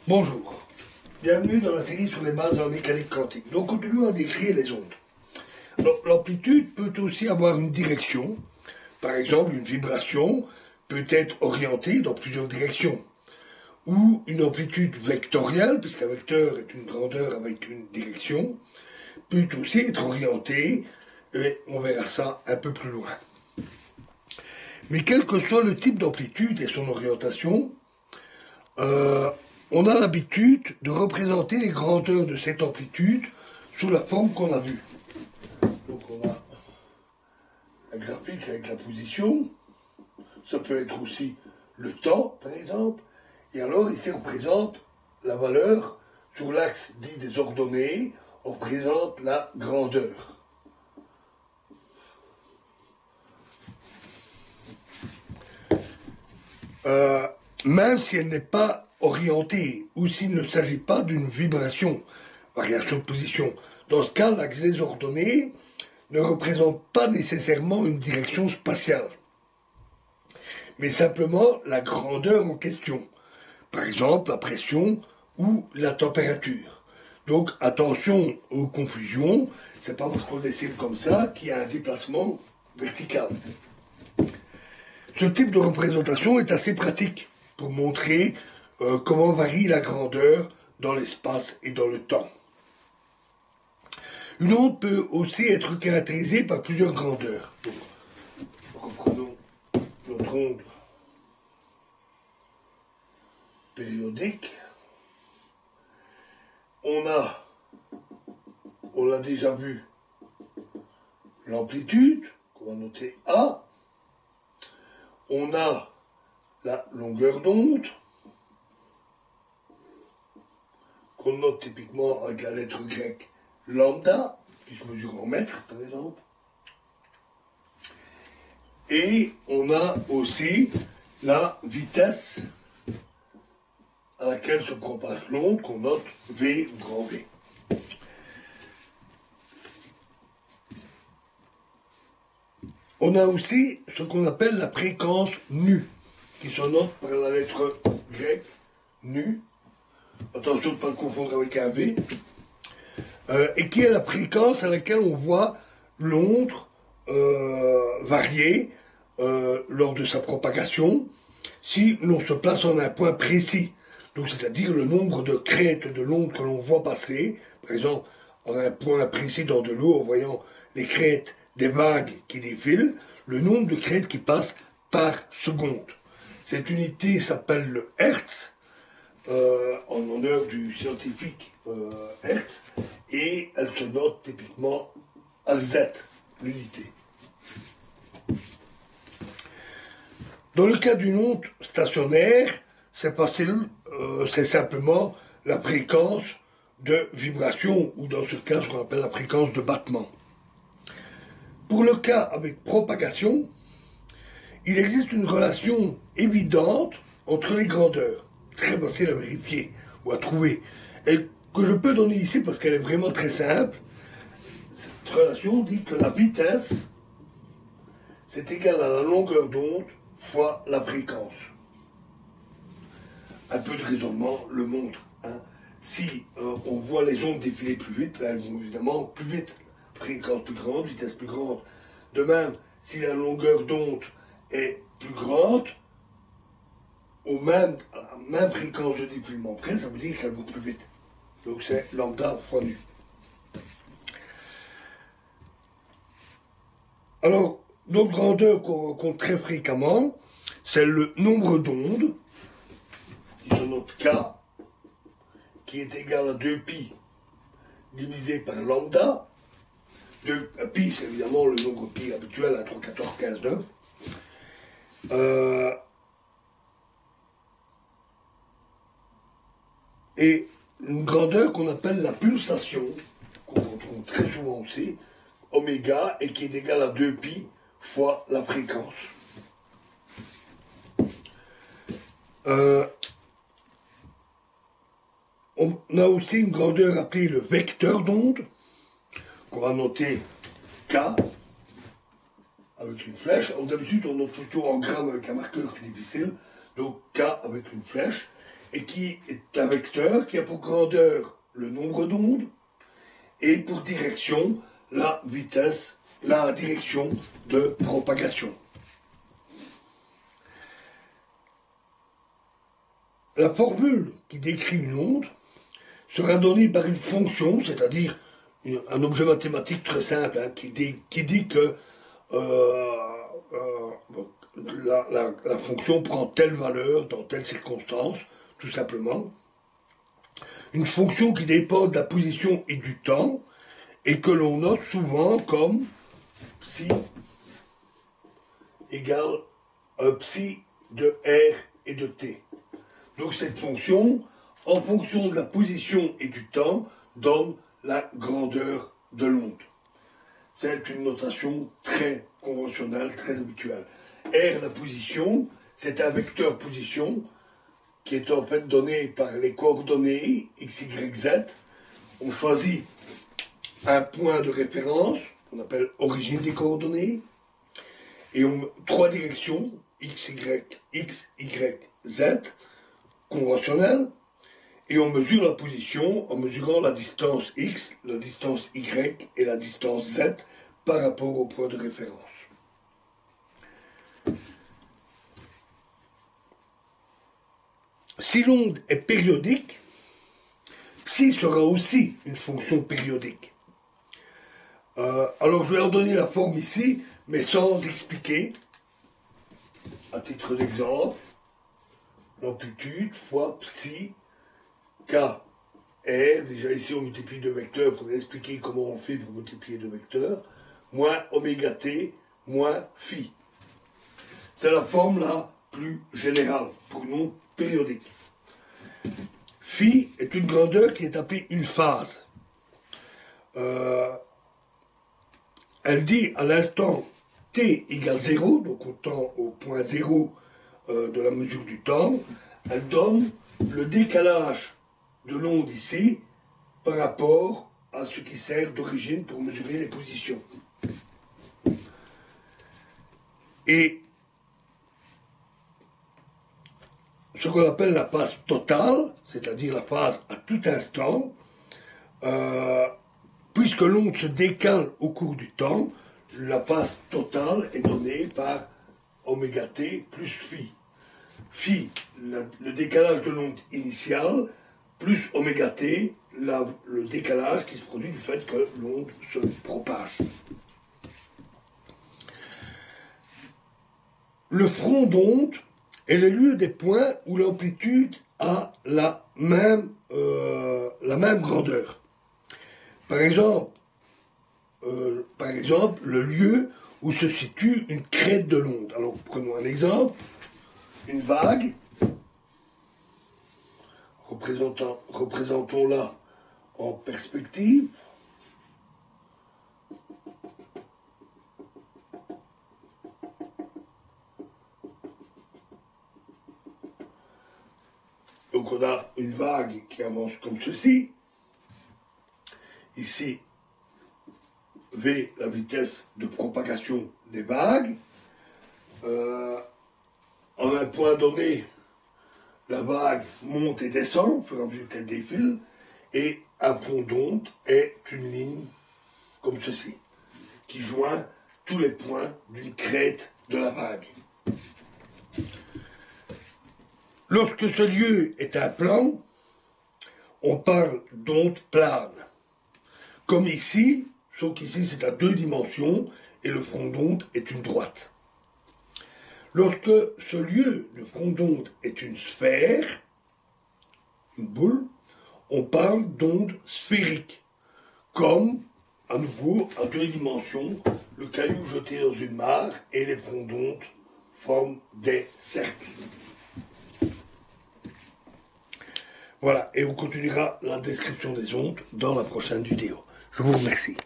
Bonjour, bienvenue dans la série sur les bases de la mécanique quantique. Nous continuons à décrire les ondes. L'amplitude peut aussi avoir une direction. Par exemple, une vibration peut être orientée dans plusieurs directions. Ou une amplitude vectorielle, puisqu'un vecteur est une grandeur avec une direction, peut aussi être orientée, et on verra ça un peu plus loin. Mais quel que soit le type d'amplitude et son orientation, on a l'habitude de représenter les grandeurs de cette amplitude sous la forme qu'on a vue. Donc on a un graphique avec la position, ça peut être aussi le temps par exemple, et alors ici on représente la valeur sur l'axe dit des ordonnées, on représente la grandeur. Même si elle n'est pas orientée ou s'il ne s'agit pas d'une vibration, variation de position. Dans ce cas, l'axe des ordonnées ne représente pas nécessairement une direction spatiale, mais simplement la grandeur en question. Par exemple, la pression ou la température. Donc attention aux confusions, c'est pas parce qu'on dessine comme ça qu'il y a un déplacement vertical. Ce type de représentation est assez pratique pour montrer comment varie la grandeur dans l'espace et dans le temps. Une onde peut aussi être caractérisée par plusieurs grandeurs. Donc, reprenons notre onde périodique. On l'a déjà vu, l'amplitude, qu'on va noter A. On a la longueur d'onde, qu'on note typiquement avec la lettre grecque lambda, qui se mesure en mètres par exemple. Et on a aussi la vitesse à laquelle se propage l'onde, qu'on note V ou grand V. On a aussi ce qu'on appelle la fréquence nu, qui se note par la lettre grecque nu. Attention de ne pas le confondre avec un V. Et qui est la fréquence à laquelle on voit l'onde varier lors de sa propagation si l'on se place en un point précis. Donc c'est-à-dire le nombre de crêtes de l'onde que l'on voit passer, par exemple en un point précis dans de l'eau en voyant les crêtes des vagues qui défilent, le nombre de crêtes qui passent par seconde. Cette unité s'appelle le Hertz, en honneur du scientifique Hertz, et elle se note typiquement à Z, l'unité. Dans le cas d'une onde stationnaire, c'est simplement la fréquence de vibration, ou dans ce cas, ce qu'on appelle la fréquence de battement. Pour le cas avec propagation, il existe une relation évidente entre les grandeurs, très facile à vérifier ou à trouver, et que je peux donner ici parce qu'elle est vraiment très simple. Cette relation dit que la vitesse, c'est égal à la longueur d'onde fois la fréquence. Un peu de raisonnement le montre. Si on voit les ondes défiler plus vite, elles vont évidemment plus vite. Fréquence plus grande, vitesse plus grande. De même, si la longueur d'onde est plus grande, à la même fréquence de défilement près, ça veut dire qu'elles vont plus vite. Donc c'est lambda fois nu. Alors, d'autres grandeurs qu'on rencontre très fréquemment, c'est le nombre d'ondes, qui se note K, qui est égal à 2pi divisé par lambda. Pi, c'est évidemment le nombre pi habituel à 3, 14, 15, 9. Et une grandeur qu'on appelle la pulsation, qu'on retrouve très souvent aussi, oméga, et qui est égal à 2pi fois la fréquence. On a aussi une grandeur appelée le vecteur d'onde, qu'on va noter K, avec une flèche. D'habitude, on note plutôt en grammes avec un marqueur, c'est difficile. Donc K avec une flèche. et qui est un vecteur qui a pour grandeur le nombre d'ondes et pour direction la vitesse, la direction de propagation. La formule qui décrit une onde sera donnée par une fonction, c'est-à-dire un objet mathématique très simple, hein, qui dit que la fonction prend telle valeur dans telle circonstance, tout simplement. Une fonction qui dépend de la position et du temps, et que l'on note souvent comme psi égale psi de r et de t. Donc cette fonction, en fonction de la position et du temps, donne la grandeur de l'onde. C'est une notation très conventionnelle, très habituelle. R, la position, c'est un vecteur position qui est en fait donné par les coordonnées x, y, z. On choisit un point de référence, qu'on appelle origine des coordonnées, et trois directions, x, y, z, conventionnelles, et on mesure la position en mesurant la distance x, la distance y et la distance z par rapport au point de référence. Si l'onde est périodique, psi sera aussi une fonction périodique. Alors je vais en donner la forme ici, mais sans expliquer. À titre d'exemple, l'amplitude fois psi k r. Déjà ici on multiplie deux vecteurs pour expliquer comment on fait pour multiplier deux vecteurs, moins oméga t moins phi. C'est la forme la plus générale pour une onde périodique. Phi est une grandeur qui est appelée une phase. Elle dit à l'instant t égale 0, donc au point 0 de la mesure du temps, elle donne le décalage de l'onde ici par rapport à ce qui sert d'origine pour mesurer les positions. Et ce qu'on appelle la phase totale, c'est-à-dire la phase à tout instant, puisque l'onde se décale au cours du temps, la phase totale est donnée par oméga t plus phi. Phi, le décalage de l'onde initiale, plus oméga t, le décalage qui se produit du fait que l'onde se propage. Le front d'onde est le lieu des points où l'amplitude a la même grandeur. Par exemple, le lieu où se situe une crête de l'onde. Alors, prenons un exemple. Une vague, représentons-la en perspective. Donc on a une vague qui avance comme ceci. Ici, V, la vitesse de propagation des vagues. En un point donné, la vague monte et descend au fur et à mesure qu'elle défile, et un pont d'onde est une ligne comme ceci, qui joint tous les points d'une crête de la vague. Lorsque ce lieu est un plan, on parle d'onde plane. Comme ici, sauf qu'ici c'est à deux dimensions et le front d'onde est une droite. Lorsque ce lieu de front d'onde est une sphère, une boule, on parle d'onde sphérique. Comme, à nouveau, à deux dimensions, le caillou jeté dans une mare et les fronts d'onde forment des cercles. Voilà, et on continuera la description des ondes dans la prochaine vidéo. Je vous remercie.